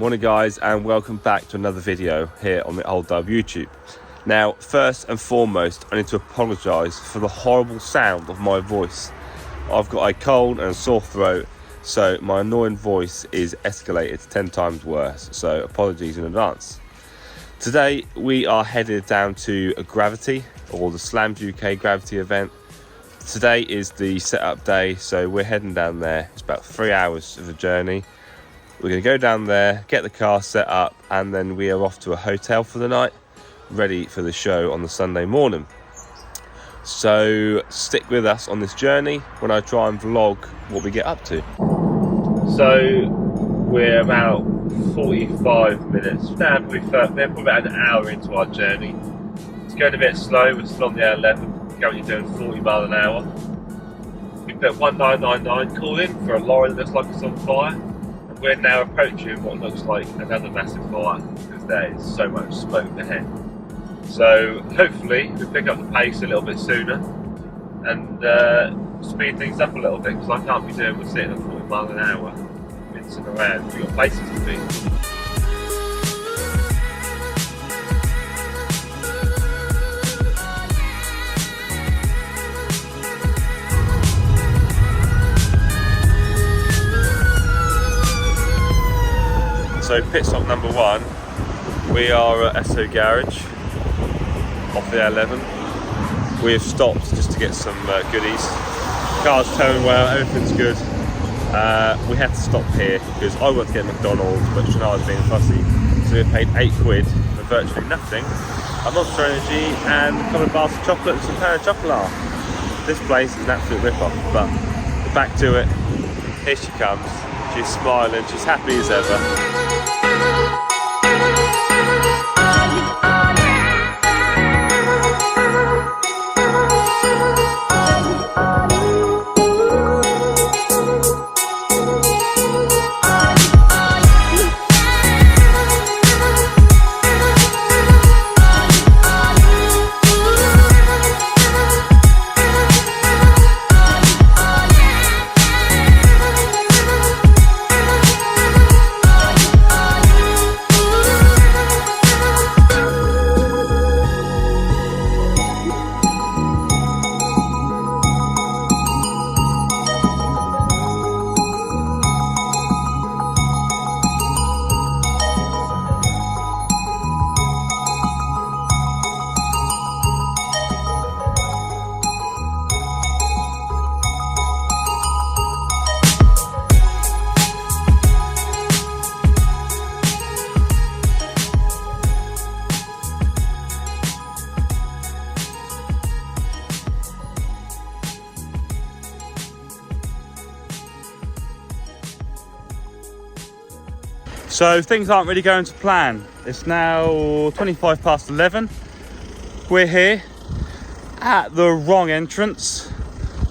Morning guys, and welcome back to another video here on the Oldub YouTube. Now, first and foremost, I need to apologise for the horrible sound of my voice. I've got a cold and a sore throat, so my annoying voice is escalated 10 times worse, so apologies in advance. Today we are headed down to a Gravity, or the Slams UK Gravity event. Today is the setup day, so we're heading down there. It's about 3 hours of a journey. We're going to go down there, get the car set up, and then we are off to a hotel for the night, ready for the show on the Sunday morning. So stick with us on this journey when I try and vlog what we get up to. So we're about 45 minutes, we're probably about an hour into our journey. It's going a bit slow, we're still on the A11, currently doing 40 miles an hour. We put 1999 call in for a lorry that looks like it's on fire. We're now approaching what looks like another massive fire because there is so much smoke ahead. So hopefully we pick up the pace a little bit sooner and speed things up a little bit, because I can't be doing with sitting at 40 miles an hour, mincing around. We've got places to be. So pit stop number one, we are at SO Garage off the A11. We have stopped just to get some goodies. Car's towing well, everything's good. We had to stop here because I wanted to get McDonald's, but Shannara's being fussy. So we paid £8 for virtually nothing, a Monster Energy and a couple of bars of chocolate and some pain of chocolate. This place is an absolute rip-off, but back to it. Here she comes. She's smiling, she's happy as ever. So things aren't really going to plan. It's now 25 past 11. We're here at the wrong entrance.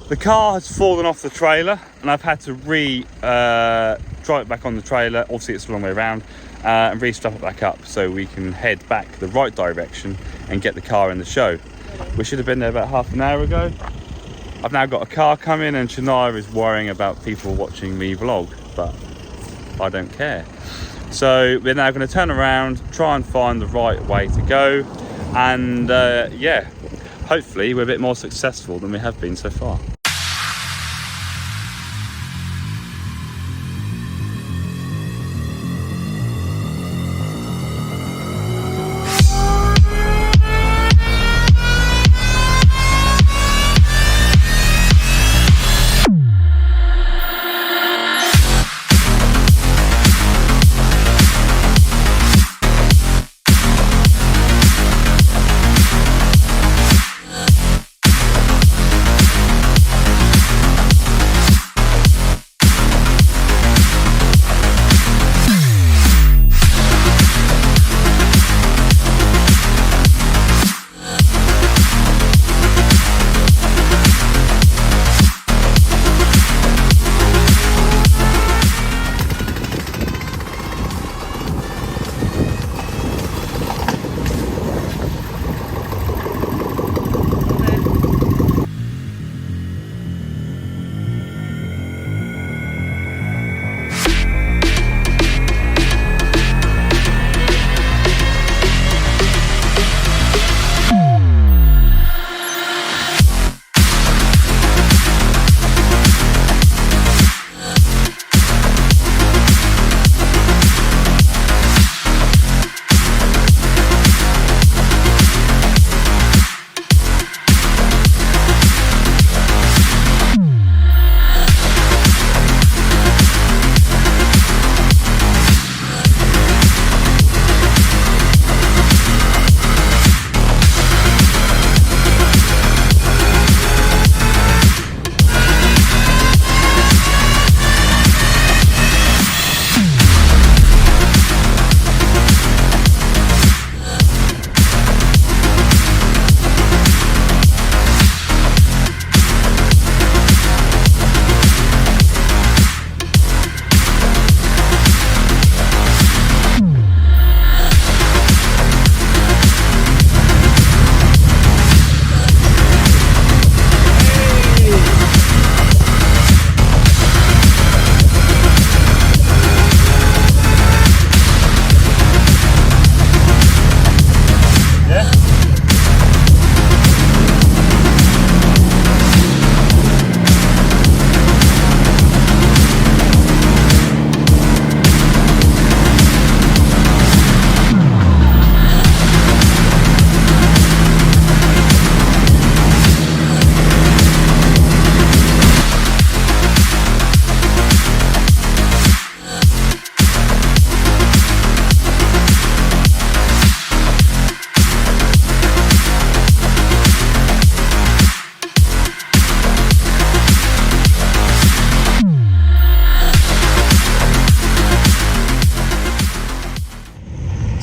The car has fallen off the trailer and I've had to drive it back on the trailer. Obviously it's the wrong way around, and re-strap it back up so we can head back the right direction and get the car in the show. We should have been there about half an hour ago. I've now got a car coming and Shannara is worrying about people watching me vlog, but I don't care. So we're now going to turn around, try and find the right way to go, and yeah, hopefully we're a bit more successful than we have been so far.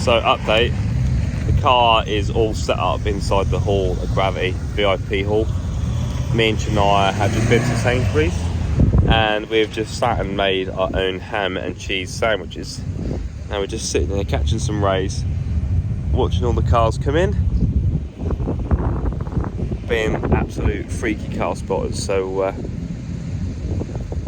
So update, the car is all set up inside the hall at Gravity, VIP hall. Me and Shania have just been to Sainsbury's and we've just sat and made our own ham and cheese sandwiches. Now we're just sitting there catching some rays, watching all the cars come in, being absolute freaky car spotters. So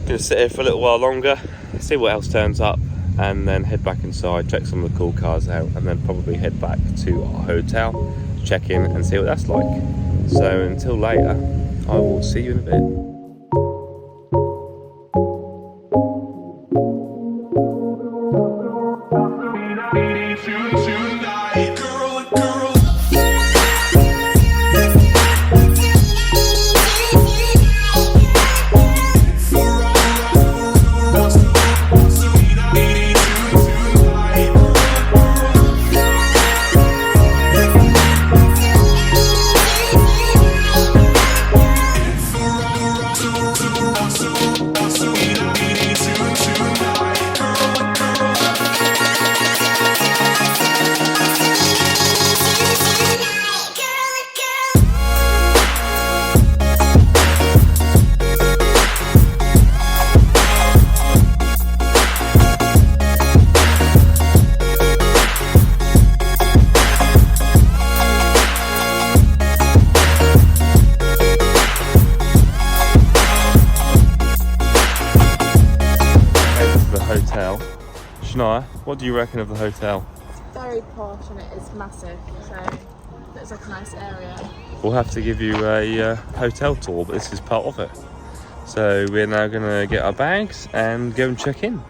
gonna sit here for a little while longer, see what else turns up, and then head back inside, check some of the cool cars out, and then probably head back to our hotel, check in and see what that's like. So until later, I will see you in a bit. Shania, what do you reckon of the hotel? It's very posh and it is massive, so it looks like a nice area. We'll have to give you a hotel tour, but this is part of it. So we're now going to get our bags and go and check in.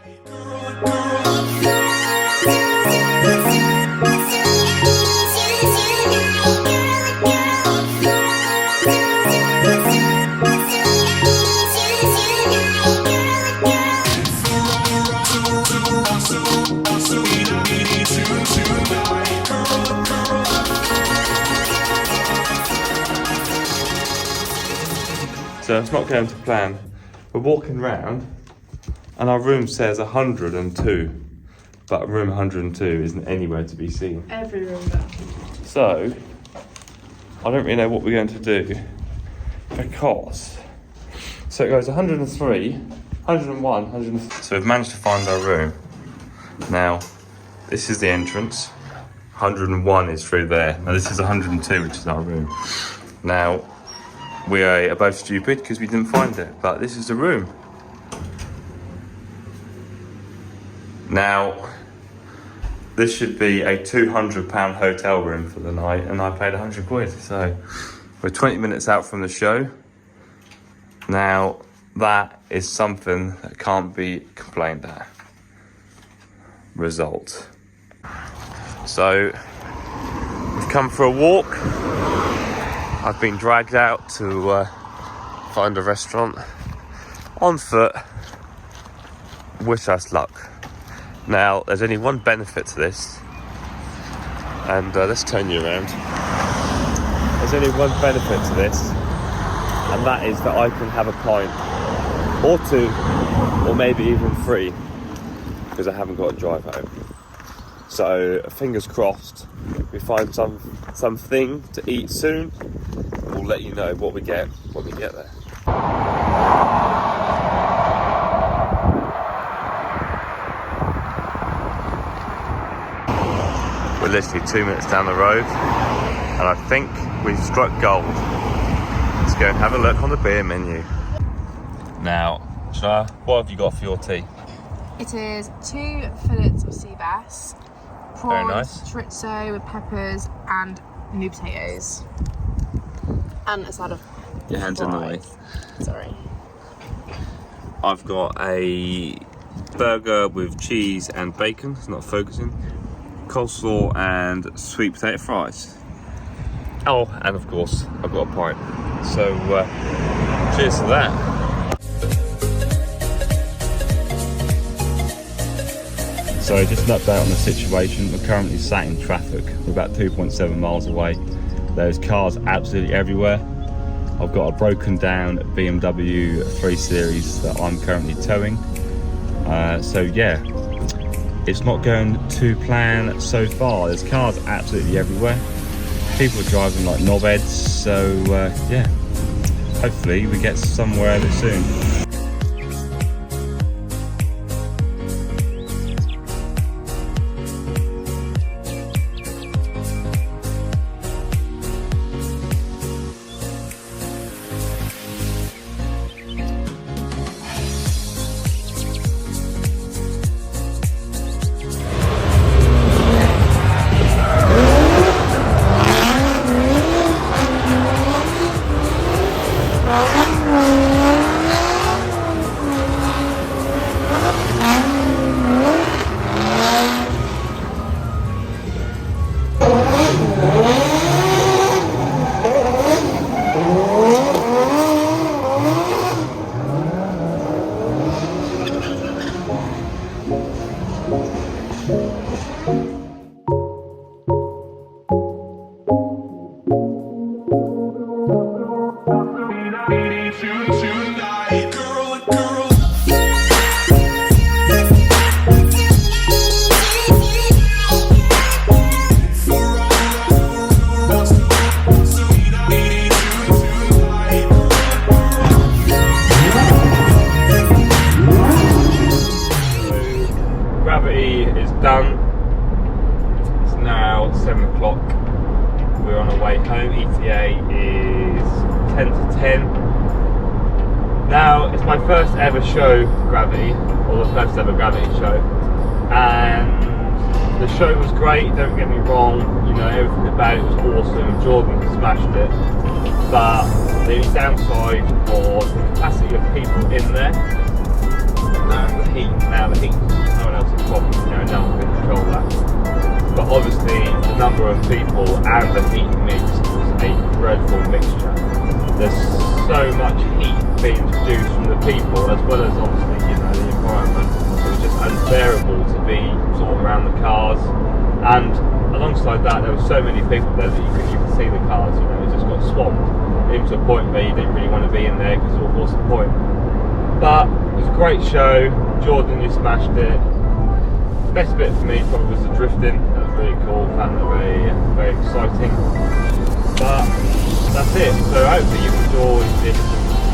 So it's not going to plan. We're walking around and our room says 102, but room 102 isn't anywhere to be seen. Every room down. So I don't really know what we're going to do because, so it goes 103, 101, 103. So we've managed to find our room. Now this is the entrance, 101 is through there. Now this is 102, which is our room. Now we are both stupid because we didn't find it, but this is the room. Now, this should be a £200 hotel room for the night, and I paid 100 quid. So we're 20 minutes out from the show. Now, that is something that can't be complained at. Result. So, we've come for a walk. I've been dragged out to find a restaurant on foot. Wish us luck. Now, there's only one benefit to this, and let's turn you around. There's only one benefit to this, and that is that I can have a pint, or two, or maybe even three, because I haven't got a drive home. So, fingers crossed, we find something to eat soon. We'll let you know what we get when we get there. We're literally 2 minutes down the road, and I think we've struck gold. Let's go and have a look on the beer menu. Now, Shania, what have you got for your tea? It is 2 fillets of sea bass, Very prawns, nice. chorizo with peppers and new potatoes. And a side of Your hands in the way. fries. Sorry. I've got a burger with cheese and bacon, it's not focusing, coleslaw and sweet potato fries. Oh, and of course, I've got a pint. So, cheers to that. So just an update on the situation. We're currently sat in traffic. We're about 2.7 miles away. There's cars absolutely everywhere. I've got a broken down BMW 3 Series that I'm currently towing. So yeah, it's not going to plan so far. There's cars absolutely everywhere. People are driving like knobheads, so yeah, hopefully we get somewhere a bit soon. Is done. It's now 7 o'clock. We're on our way home. ETA is 10 to 10. Now, it's my first ever show, Gravity, or the first ever Gravity show, and the show was great, don't get me wrong, you know, everything about it was awesome. Jordan smashed it, but the only downside was the capacity of people in there and the heat. Now the heat, no one else's problem, you know, no one can control that. But obviously the number of people and the heat mix was a dreadful mixture. There's so much heat being produced from the people, as well as obviously, you know, the environment. It was just unbearable to be sort of around the cars, and alongside that there were so many people there that you couldn't even see the cars, you know, it just got swamped, even to a point where you didn't really want to be in there because what's the point? But it was a great show. Jordan, you smashed it. The best bit for me probably was the drifting. That was really cool, found that very exciting. But that's it. So hopefully you've enjoyed this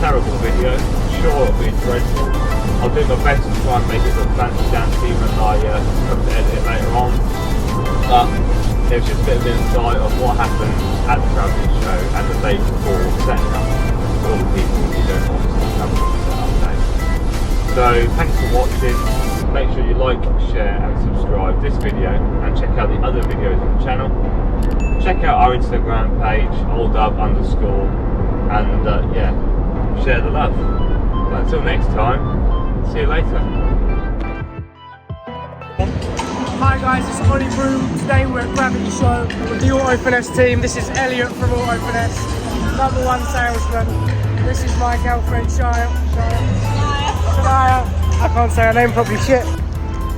terrible video. I'm sure it'll be dreadful. I'll do my best to try and make it look fancy dancy when I come to edit it later on. But it was just a bit of insight of what happened at the Gravity show and the day before setting up for all the people who don't obviously come to the setup day. So thanks for watching. Make sure you like, share and subscribe this video, and check out the other videos on the channel. Check out our Instagram page, Oldub_, and yeah, share the love. But until next time, see you later. Hi guys, it's Ollie Broom. Today we're at Gravity Show with the autofinesse team. This is Elliot from autofinesse, #1 salesman. This is my girlfriend Shia. I can't say her name properly, shit.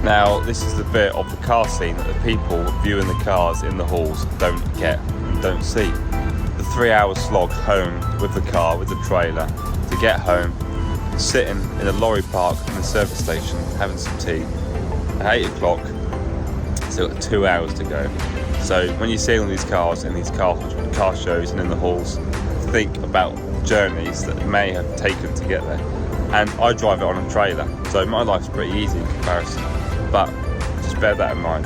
Now, this is the bit of the car scene that the people viewing the cars in the halls don't get and don't see. The 3-hour slog home with the car, with the trailer, to get home, sitting in a lorry park in the service station, having some tea. At 8 o'clock, still got 2 hours to go. So when you see all these cars in these car shows and in the halls, think about journeys that may have taken to get there. And I drive it on a trailer, so my life's pretty easy in comparison, but just bear that in mind.